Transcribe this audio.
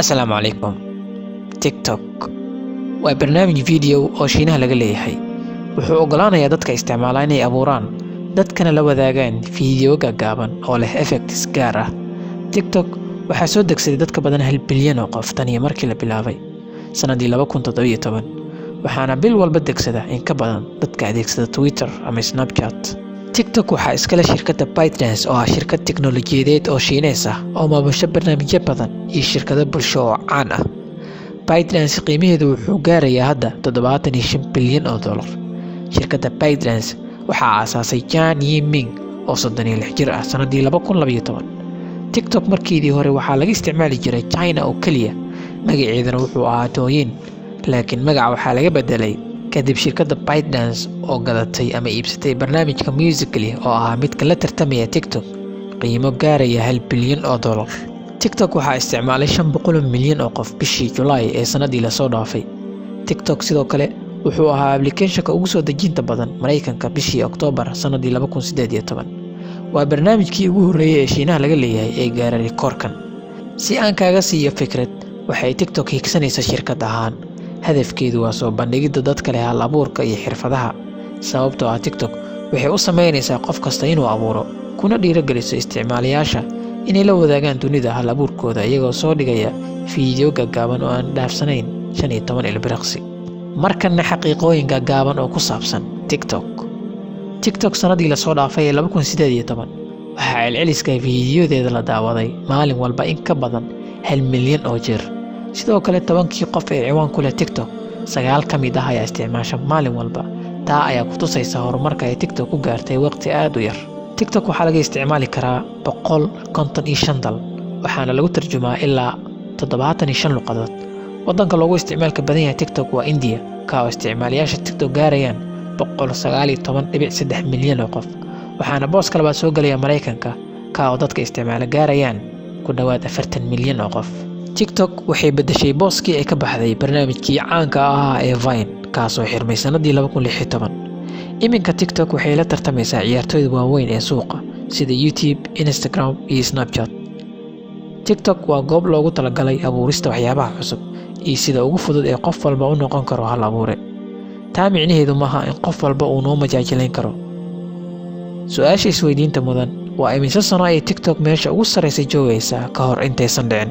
Assalaamu calaykum. TikTok waa barnaamij video oo Shiinaha laga leeyahay. Wuxuu ogolaanayaa dadka isticmaala inay abuuraan dadkana la wadaagaan fiidiyoo gaagaaban oo leh effects gaar ah. TikTok waxaa soo degsaday dadka badan 1 bilyan oo qof tan iyo markii la bilaabay sanadii 2017, waxaana bil walba degsada in ka badan dadka adeegsada Twitter ama Snapchat. TikTok waxaa iskale shirkadda ByteDance oo ah shirkad tiknoolajiyadeed oo Shiineys ah oo maamusha barnaamijyo badan iyo shirkado bulsho oo caan ah. ByteDance qiimaheedu wuxuu gaarayaa hadda $75 bilyan. Shirkadda ByteDance waxaa aasaasay Zhang Yiming oo 36 jir ah sanadii 2012. TikTok markiidii hore waxaa laga isticmaali jiray China oo kaliya, magaceedana wuxuu ahaa Douyin, laakiin magaca waxaa laga bedelay kadib shirkadda ByteDance oo gadatay ama iibsatay barnaamijka Musical.ly oo ahaa midka la tartamaya TikTok qiimo gaaraya $1 bilyan. TikTok waxaa isticmaalay 500 milyan oo qof bishii July ee sanadii la soo dhaafay. TikTok sidoo kale wuxuu ahaa application-ka ugu soo dejinta badan Mareykanka bishii Oktoobar sanadii 2018. waa barnaamijkii ugu horreeyay ee Shiinaha laga leeyahay ee gaaray rikoorkan. Si aan kaaga siiyo fikrad, waxay TikTok higsanaysaa shirkad ahaan. Hadafkeedu waa soo bandhigidda dadka leh hal abuurka iyo xirfadaha. Sababtoo ah TikTok waxay u sameynaysaa qof kasta inuu abuuro, kuna dhiirigeliso isticmaalayaasha inay la wadaagaan dunida hal abuurkooda iyagoo soo dhigaya fiidiyoo gaagaaban oo aan dhaafsanayn 15 ilbiriqsi. Markanna xaqiiqooyin gaagaaban oo ku saabsan TikTok sanadii la soo dhaafay ee 2018 waxaa celceliska fiidiyodeeda la daawaday maalin walba in ka badan 1 milyan oo jeer. sidoo kale 10kii qof ee ciwaan ku leh TikTok 9 ka mid ah ayaa isticmaasha maalin walba. taa ayaa ku tusaysa horumarka ay TikTok ku gaartay waqti aad u yar. TikTok waxaa laga isticmaali karaa 155 dal, waxaana lagu tarjumaa ilaa 75 luqadood. waddanka loogu isticmaalka badan yahay TikTok waa India, ka oo isticmaalayaasha TikTok gaarayaan 119.3 milyan oo qof, waxaana booska labaad soo galaya Mareykanka, ka oo dadka isticmaala gaarayaan ku dhawaad 40 milyan oo qof. TikTok waxay bedeshay booskii ay ka baxday barnaamijkii caanka ahaa ee Vine, kaasoo xirmay sanadii 2016. iminka TikTok waxay la tartamaysaa ciyaartooyda waaweyn ee suuqa sida YouTube, Instagram iyo Snapchat. TikTok waa goob loogu talagalay abuurista waxyaabaha cusub iyo sida ugu fudud ee qof walba u noqon karo hal abuure. taa micnaheedu maaha in qof walba uu noo majaajilayn karo. Su'aasha isweydiinta mudan waa imise sano ay TikTok meesha ugu sarreysay joogaysaa ka hor intaysan dhicin.